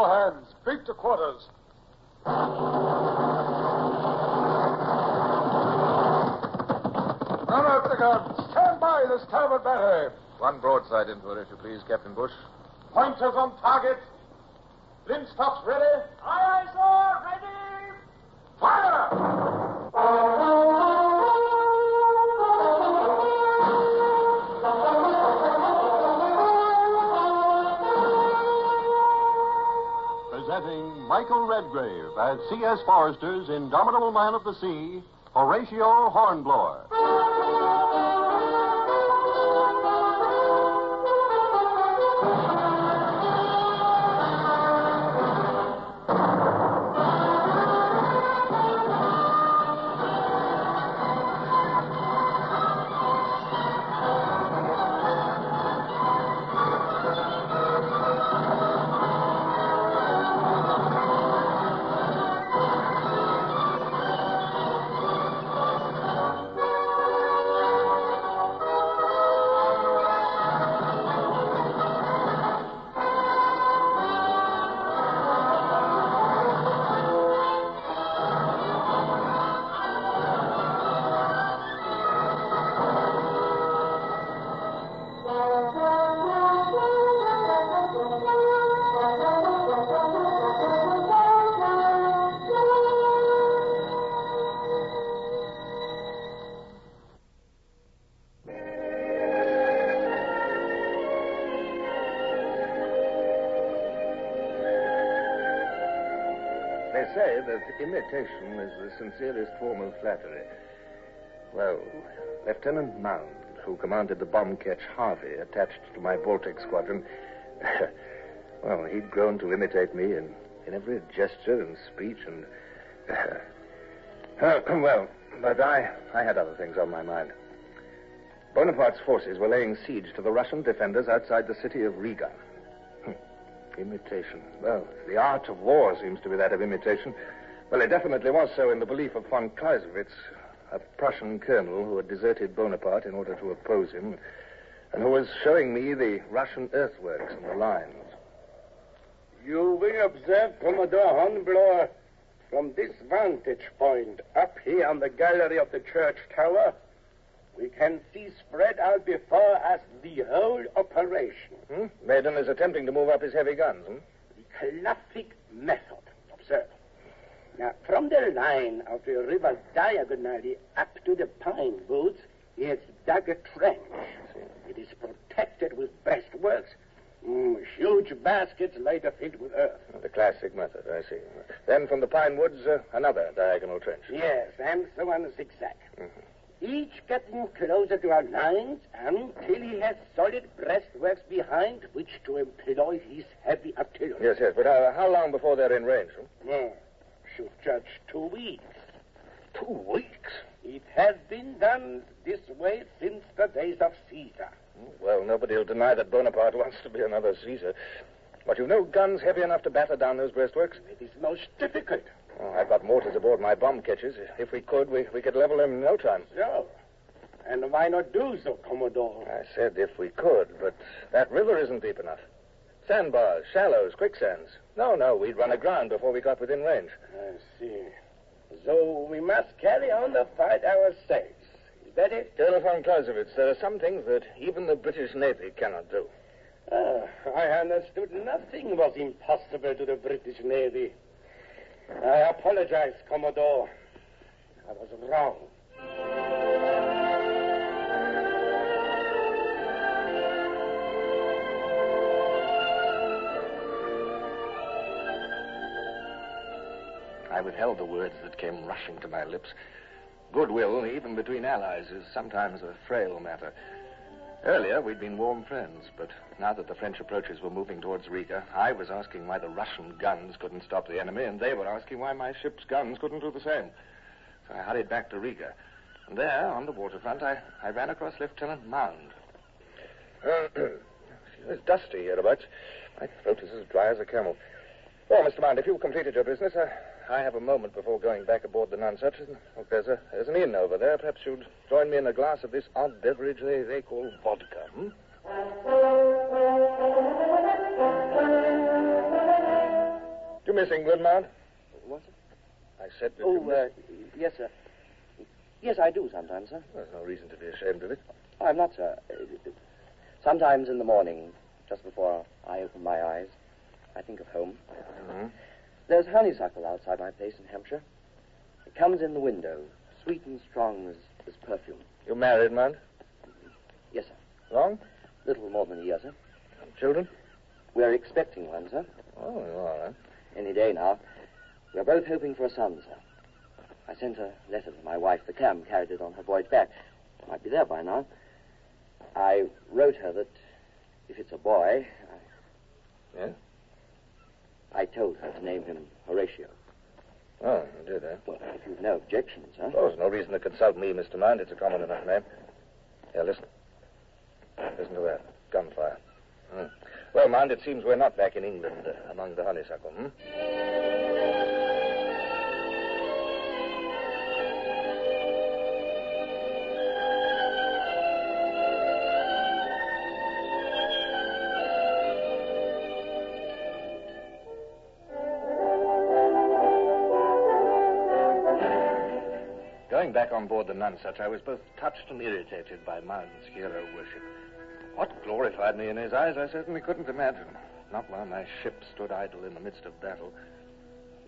All hands, beat to quarters. Run up the guns. Stand by the starboard battery. One broadside into it, if you please, Captain Bush. Pointers on target. Linstops ready. Aye, aye, sir. Ready. Fire! Presenting Michael Redgrave as C.S. Forrester's indomitable man of the sea, Horatio Hornblower. They say that imitation is the sincerest form of flattery. Well, Lieutenant Mound, who commanded the bomb ketch Harvey attached to my Baltic squadron, well, he'd grown to imitate me in every gesture and speech and... well, but I had other things on my mind. Bonaparte's forces were laying siege to the Russian defenders outside the city of Riga. Imitation. Well, the art of war seems to be that of imitation. Well, it definitely was so in the belief of von Clausewitz, a Prussian colonel who had deserted Bonaparte in order to oppose him, and who was showing me the Russian earthworks and the lines. You will observe, Commodore Hornblower, from this vantage point up here on the gallery of the church tower, we can see spread out before us the whole operation. Maiden is attempting to move up his heavy guns, The classic method. Observe. Now, from the line of the river diagonally up to the pine woods, he has dug a trench. It is protected with breastworks, huge baskets later filled with earth. The classic method, I see. Then from the pine woods, another diagonal trench. Yes, and so on zigzag. Each getting closer to our lines until he has solid breastworks behind which to employ his heavy artillery. Yes, but how long before they're in range? Should judge 2 weeks. 2 weeks? It has been done this way since the days of Caesar. Well, nobody will deny that Bonaparte wants to be another Caesar. But you've no guns heavy enough to batter down those breastworks? It is most difficult. I've got mortars aboard my bomb catches. If we could, we could level them in no time. So? And why not do so, Commodore? I said if we could, but that river isn't deep enough. Sandbars, shallows, quicksands. No, we'd run aground before we got within range. I see. So we must carry on the fight ourselves. Is that it? Colonel von Clausewitz, there are some things that even the British Navy cannot do. I understood nothing was impossible to the British Navy. I apologize, Commodore. I was wrong. I withheld the words that came rushing to my lips. Goodwill, even between allies, is sometimes a frail matter. Earlier, we'd been warm friends, but now that the French approaches were moving towards Riga, I was asking why the Russian guns couldn't stop the enemy, and they were asking why my ship's guns couldn't do the same. So I hurried back to Riga. And there, on the waterfront, I ran across Lieutenant Mound. It's dusty hereabouts. My throat is as dry as a camel. Well, Mr. Mound, if you've completed your business, I have a moment before going back aboard the Nonsuch. Look, there's an inn over there. Perhaps you'd join me in a glass of this odd beverage they call vodka, miss England, Mount? What, sir? I said that you miss... Yes, sir. Yes, I do sometimes, sir. There's no reason to be ashamed of it. Oh, I'm not, sir. Sometimes in the morning, just before I open my eyes, I think of home. Mm-hmm. There's honeysuckle outside my place in Hampshire. It comes in the window, sweet and strong as perfume. You married, Mount? Yes, sir. Long? Little more than a year, sir. And children? We're expecting one, sir. Oh, you are, Any day now. We're both hoping for a son, sir. I sent a letter to my wife. The cam carried it on her voyage back. Might be there by now. I wrote her that if it's a boy... Yeah? I told her to name him Horatio. Oh, you did, eh? Well, if you've no objections, sir. Oh, there's no reason to consult me, Mr. Mount. It's a common enough name. Here, listen. Listen to that. Gunfire. Well, Mount, it seems we're not back in England among the honeysuckle, Going back on board the Nonsuch, I was both touched and irritated by Mount's hero worship. What glorified me in his eyes, I certainly couldn't imagine. Not while my ship stood idle in the midst of battle.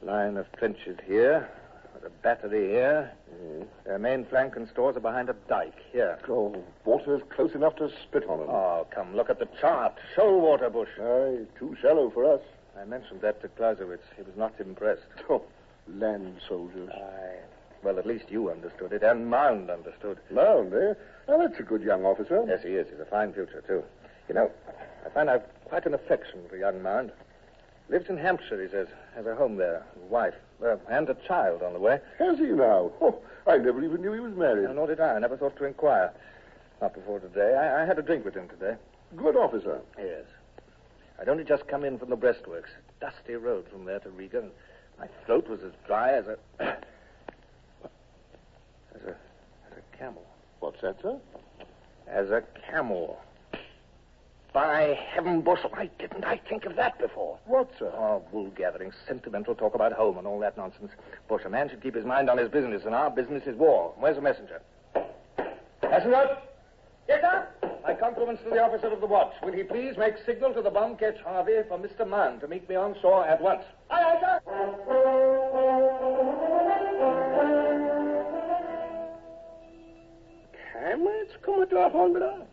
Line of trenches here, with a battery here. Their main flank and stores are behind a dike here. Oh, water's close enough to spit on them. Oh, come, look at the chart. Shoal water, Bush. Aye, too shallow for us. I mentioned that to Clausewitz. He was not impressed. Oh, land soldiers. Aye. Well, at least you understood it, and Mound understood. Mound, eh? Oh, that's a good young officer. Yes, he is. He's a fine future, too. You know, I find I've quite an affection for young Mound. Lives in Hampshire, he says. Has a home there, a wife, and a child on the way. Has he now? Oh, I never even knew he was married. No, nor did I. I never thought to inquire. Not before today. I had a drink with him today. Good officer. Yes. I'd only just come in from the breastworks. Dusty road from there to Riga, and my throat was as dry as a... as a camel. What's that, sir? As a camel. By heaven, Bush, why didn't I think of that before? What, sir? Oh, wool gathering, sentimental talk about home and all that nonsense. Bush, a man should keep his mind on his business, and our business is war. Where's the messenger? Messenger? Yes, sir? My compliments to the officer of the watch. Will he please make signal to the bomb ketch Harvey for Mr. Mann to meet me on shore at once? Aye, aye, sir. Camels, Commodore Hornblower?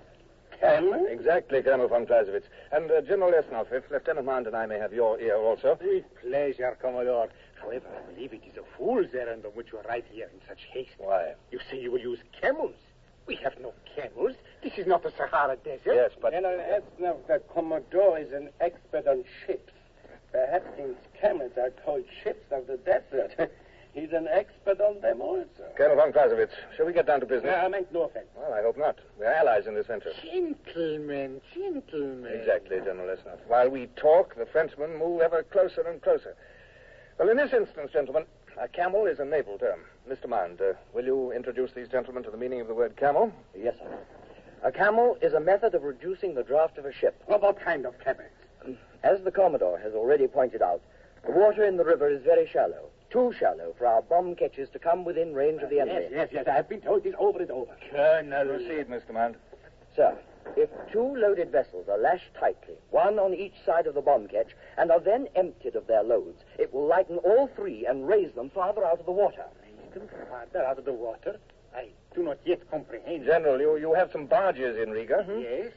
Camels? Exactly, Colonel von Clausewitz. And General Lesnoff, if Lieutenant Mann and I may have your ear also. With pleasure, Commodore. However, I believe it is a fool's errand on which you arrive here in such haste. Why? You say you will use camels. We have no camels. This is not the Sahara Desert. Yes, but... General Esnov, the Commodore is an expert on ships. Perhaps since camels are called ships of the desert, he's an expert on them also. Colonel von Clausewitz, shall we get down to business? I meant no offense. Well, I hope not. We're allies in this venture. Gentlemen, gentlemen. Exactly, General Lesnoff. While we talk, the Frenchmen move ever closer and closer. Well, in this instance, gentlemen, a camel is a naval term. Mr. Mand, will you introduce these gentlemen to the meaning of the word camel? Yes, sir. A camel is a method of reducing the draft of a ship. What kind of camels? As the Commodore has already pointed out, the water in the river is very shallow. Too shallow for our bomb ketches to come within range of the enemy. Yes. I have been told this over and over. Colonel. Proceed, Mr. Mand. Sir, if two loaded vessels are lashed tightly, one on each side of the bomb ketch, and are then emptied of their loads, it will lighten all three and raise them farther out of the water. Raise them farther out of the water? I do not yet comprehend. General, you have some barges in Riga. Yes?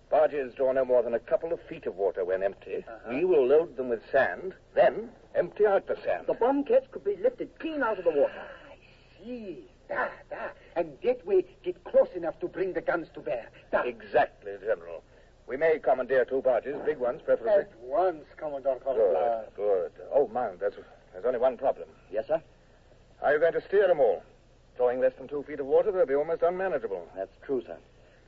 Barges draw no more than a couple of feet of water when empty. We will load them with sand, then empty out the sand. The bomb ketch could be lifted clean out of the water. I see. Da. And that way get close enough to bring the guns to bear. Da. Exactly, General. We may commandeer two barges, big ones, preferably. At once, Commodore Hornblower. Good. Oh, mind, there's only one problem. Yes, sir? How are you going to steer them all? Drawing less than 2 feet of water, they'll be almost unmanageable. That's true, sir.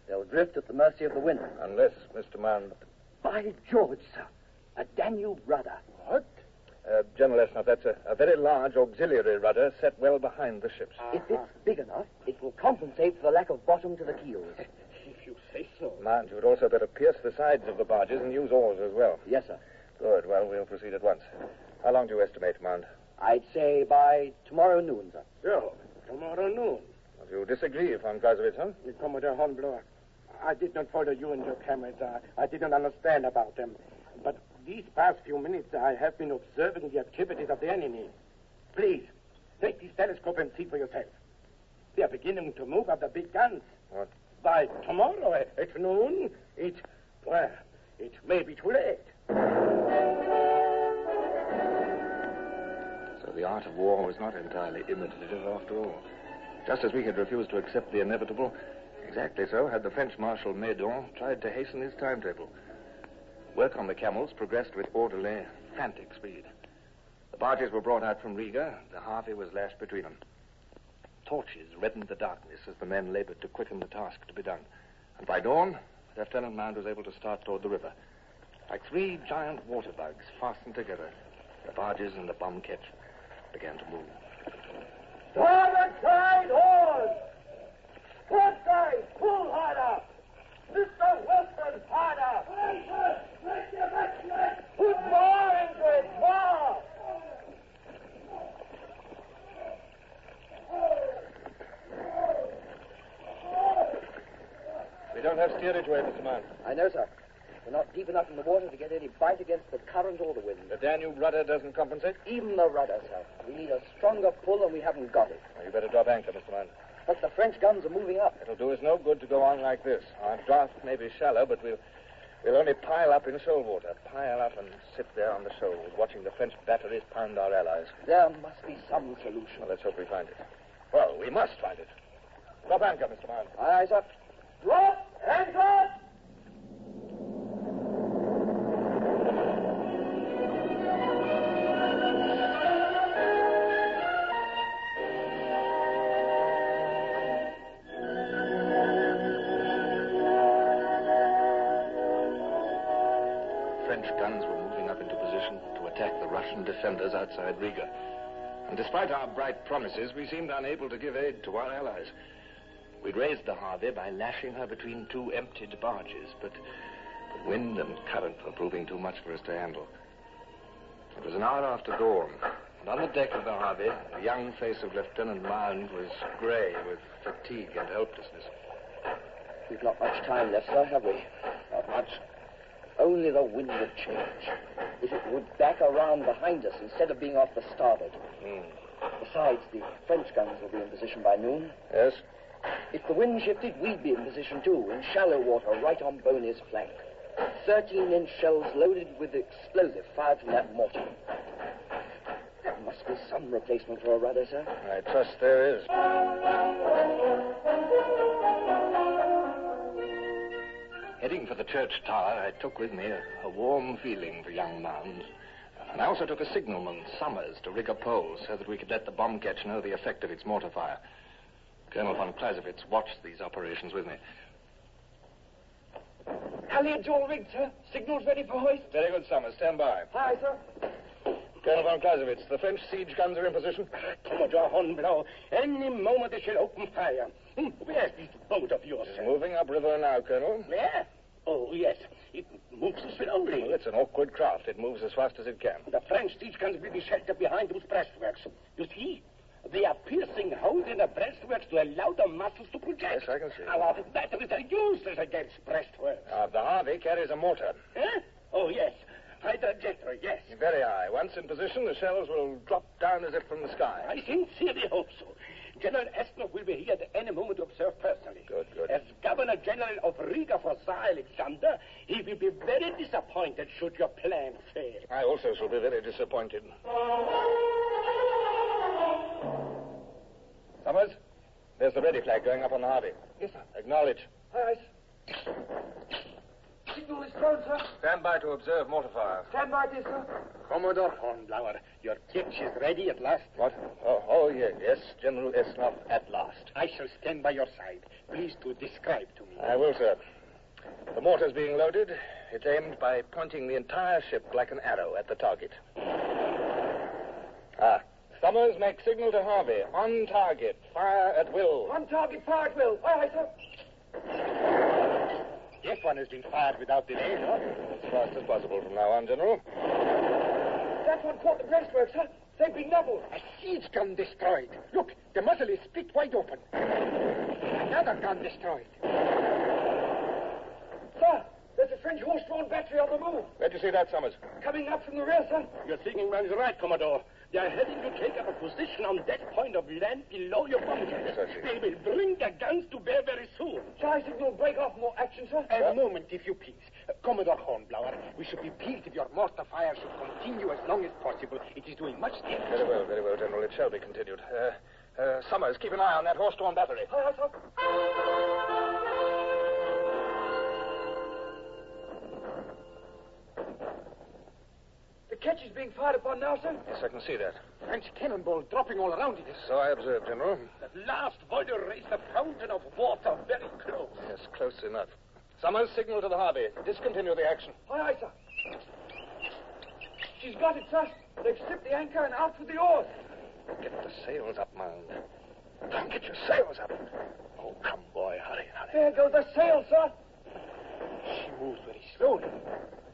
They'll drift at the mercy of the wind. Unless, Mr. Mand... By George, sir. A Danube rudder. What? General Esnov, that's a very large auxiliary rudder set well behind the ships. If it's big enough, it will compensate for the lack of bottom to the keels. If you say so. Mind, you would also better pierce the sides of the barges and use oars as well. Yes, sir. Good. Well, we'll proceed at once. How long do you estimate, Mount? I'd say by tomorrow noon, sir. So, tomorrow noon. Well, you disagree, von Clausewitz, huh? Commodore Hornblower, I did not follow you and your cameras. I did not understand about them. But these past few minutes, I have been observing the activities of the enemy. Please, take this telescope and see for yourself. They are beginning to move up the big guns. What? By tomorrow at noon, it may be too late. So the art of war was not entirely imitative after all. Just as we had refused to accept the inevitable, exactly so had the French Marshal Meudon tried to hasten his timetable. Work on the camels progressed with orderly, frantic speed. The barges were brought out from Riga. The Harvey was lashed between them. Torches reddened the darkness as the men labored to quicken the task to be done. And by dawn, Lieutenant Mound was able to start toward the river. Like three giant water bugs fastened together, the barges and the bomb ketch began to move. Starboard side, oars! Port side, pull harder! Mr. Winston, harder! Put more into it, more! We don't have steerage way, Mr. Mound. I know, sir. We're not deep enough in the water to get any bite against the current or the wind. The Danube rudder doesn't compensate? Even the rudder, sir. We need a stronger pull, and we haven't got it. Well, you better drop anchor, Mr. Mound. But the French guns are moving up. It'll do us no good to go on like this. Our draft may be shallow, but we'll only pile up in shoal water. Pile up and sit there on the shoals, watching the French batteries pound our allies. There must be some solution. Well, let's hope we find it. Well, we must find it. Drop anchor, Mr. Mound. Aye, sir. Drop anchor! French guns were moving up into position to attack the Russian defenders outside Riga. And despite our bright promises, we seemed unable to give aid to our allies. We'd raised the Harvey by lashing her between two emptied barges, but wind and current were proving too much for us to handle. It was an hour after dawn, and on the deck of the Harvey, the young face of Lieutenant Mound was grey with fatigue and helplessness. We've not much time left, sir, have we? Not much. Only the wind would change. If it would back around behind us instead of being off the starboard. Besides, the French guns will be in position by noon. Yes? If the wind shifted, we'd be in position too, in shallow water, right on Boney's flank. 13-inch shells loaded with explosive fired from that mortar. There must be some replacement for a rudder, sir. I trust there is. Heading for the church tower, I took with me a warm feeling for young Mound. And I also took a signalman, Summers, to rig a pole so that we could let the bomb ketch know the effect of its mortar fire. Colonel von Clausewitz watched these operations with me. Halyards all rigged, sir. Signals ready for hoist. Very good, Summers. Stand by. Aye, sir. Colonel von Clausewitz, the French siege guns are in position. Commodore Hornblower, any moment they shall open fire. Where's this boat of yours, It's sir? moving upriver now, Colonel. Where? Oh, yes. It moves slowly. Well, it's an awkward craft. It moves as fast as it can. The French siege guns will be sheltered behind those breastworks. You see? They are piercing holes in the breastworks to allow the muscles to project. Yes, I can see. Our batteries are useless against breastworks. The Harvey carries a mortar. Huh? Oh, yes. High trajectory, yes. Very high. Once in position, the shells will drop down as if from the sky. I sincerely hope so. General Ernest will be here at any moment to observe personally. Good, good. As Governor General of Riga for Tsar Alexander, he will be very disappointed should your plan fail. I also shall be very disappointed. Summers, there's the ready flag going up on the Harvey. Yes, sir. Acknowledge. Aye, aye. Signal is thrown, sir. Stand by to observe mortar fire. Stand by, dear sir. Commodore Hornblower, your ketch is ready at last. What? Oh, yes, General Esnov, at last. I shall stand by your side. Please to describe to me. I will, sir. The mortar's being loaded. It's aimed by pointing the entire ship like an arrow at the target. Summers, make signal to Harvey. On target. Fire at will. On target, fire at will. Aye, aye, sir. This one has been fired without delay, no? As fast as possible from now on, General. That one caught the breastworks, huh? They've been leveled. A siege gun destroyed. Look, the muzzle is split wide open. Another gun destroyed. Sir, there's a French horse-drawn battery on the move. Where'd you see that, Summers? Coming up from the rear, sir. Your thinking man's right, Commodore. They are heading to take up a position on that point of land below your bunkers. Yes, I see. They will bring their guns to bear very soon. Shall I signal break off more action, sir? A moment, if you please. Commodore Hornblower, we should be pleased if your mortar fire should continue as long as possible. It is doing much damage. Very well, General. It shall be continued. Summers, keep an eye on that horse-drawn battery. Aye, sir. The ketch is being fired upon now, sir. Yes, I can see that. French cannonball dropping all around it. So I observed, General. That last volley raised a fountain of water very close. Yes, close enough. Summers, signal to the Harvey. Discontinue the action. Aye, sir. She's got it, sir. They've slipped the anchor and out with the oars. Get the sails up, Mound. Don't get your sails up. Oh, come, boy. Hurry. There go the sails, sir. She moves very slowly.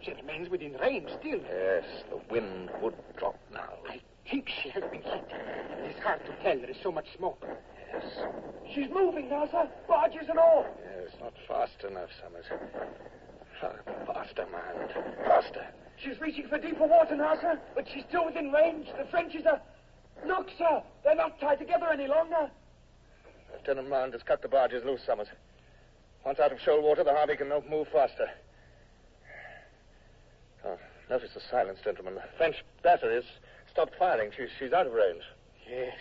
She remains within range still. Yes, the wind would drop now. I think she has been hit. It is hard to tell. There is so much smoke. Yes. She's moving now, sir. Barges and all. Yes, not fast enough, Summers. Faster, Mound. Faster. She's reaching for deeper water now, sir. But she's still within range. The Frenchies are... Look, sir. They're not tied together any longer. Lieutenant Mound has cut the barges loose, Summers. Once out of shoal water, the Harvey can move faster. Oh, notice the silence, gentlemen. The French battery has stopped firing. She's out of range. Yes.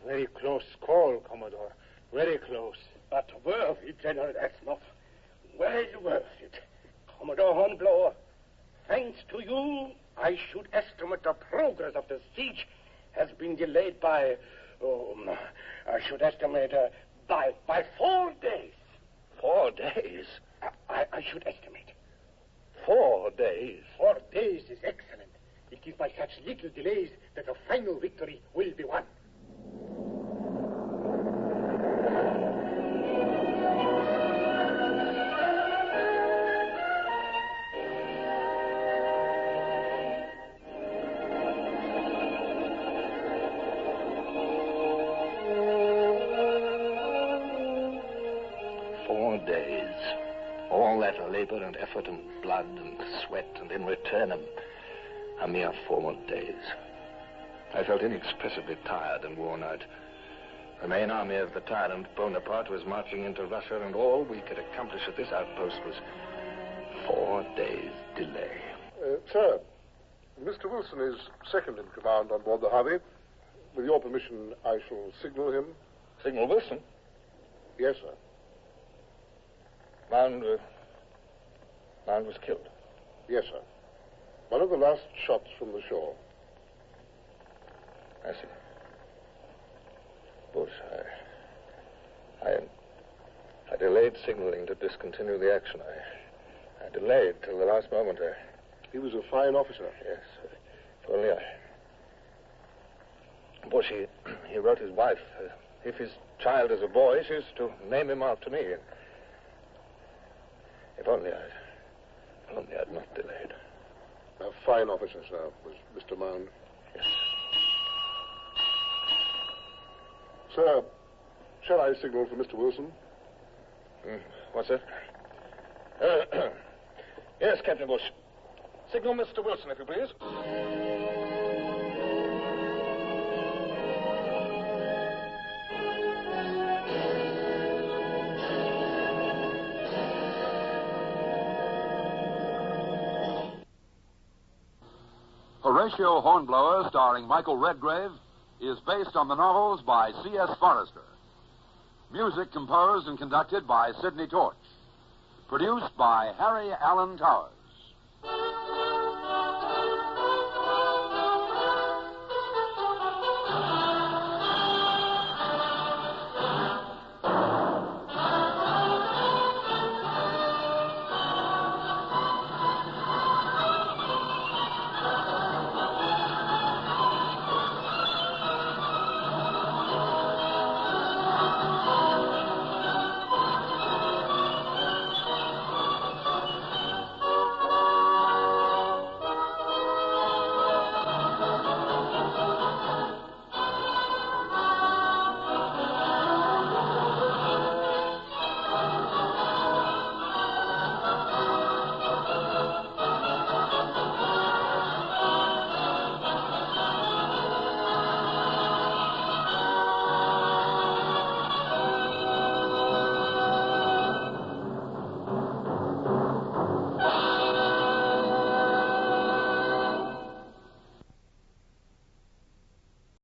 A very close call, Commodore. Very close. But worth it, General, that's not. Well worth it. Commodore Hornblower, thanks to you, I should estimate the progress of the siege has been delayed by, I should estimate by 4 days. 4 days? I should estimate. 4 days? 4 days is excellent. It is by such little delays that the final victory will be won. Labor and effort and blood and sweat, and in return a mere 4 days. I felt inexpressibly tired and worn out. The main army of the tyrant Bonaparte was marching into Russia, and all we could accomplish at this outpost was 4 days delay. Sir, Mr. Wilson is second in command on board the Harvey. With your permission, I shall signal him. Signal Wilson? Yes, sir. Mound was killed. Yes, sir. One of the last shots from the shore. I see. Bush, I delayed signaling to discontinue the action. I delayed till the last moment. He was a fine officer. Yes. If only Bush, he wrote his wife. If his child is a boy, she's to name him after me. If only I'd not delayed. A fine officer, sir, was Mr. Mound. Yes. Sir, shall I signal for Mr. Wilson? What's that? Yes, Captain Bush. Signal Mr. Wilson, if you please. Horatio Hornblower, starring Michael Redgrave, is based on the novels by C.S. Forrester. Music composed and conducted by Sidney Torch. Produced by Harry Allen Towers.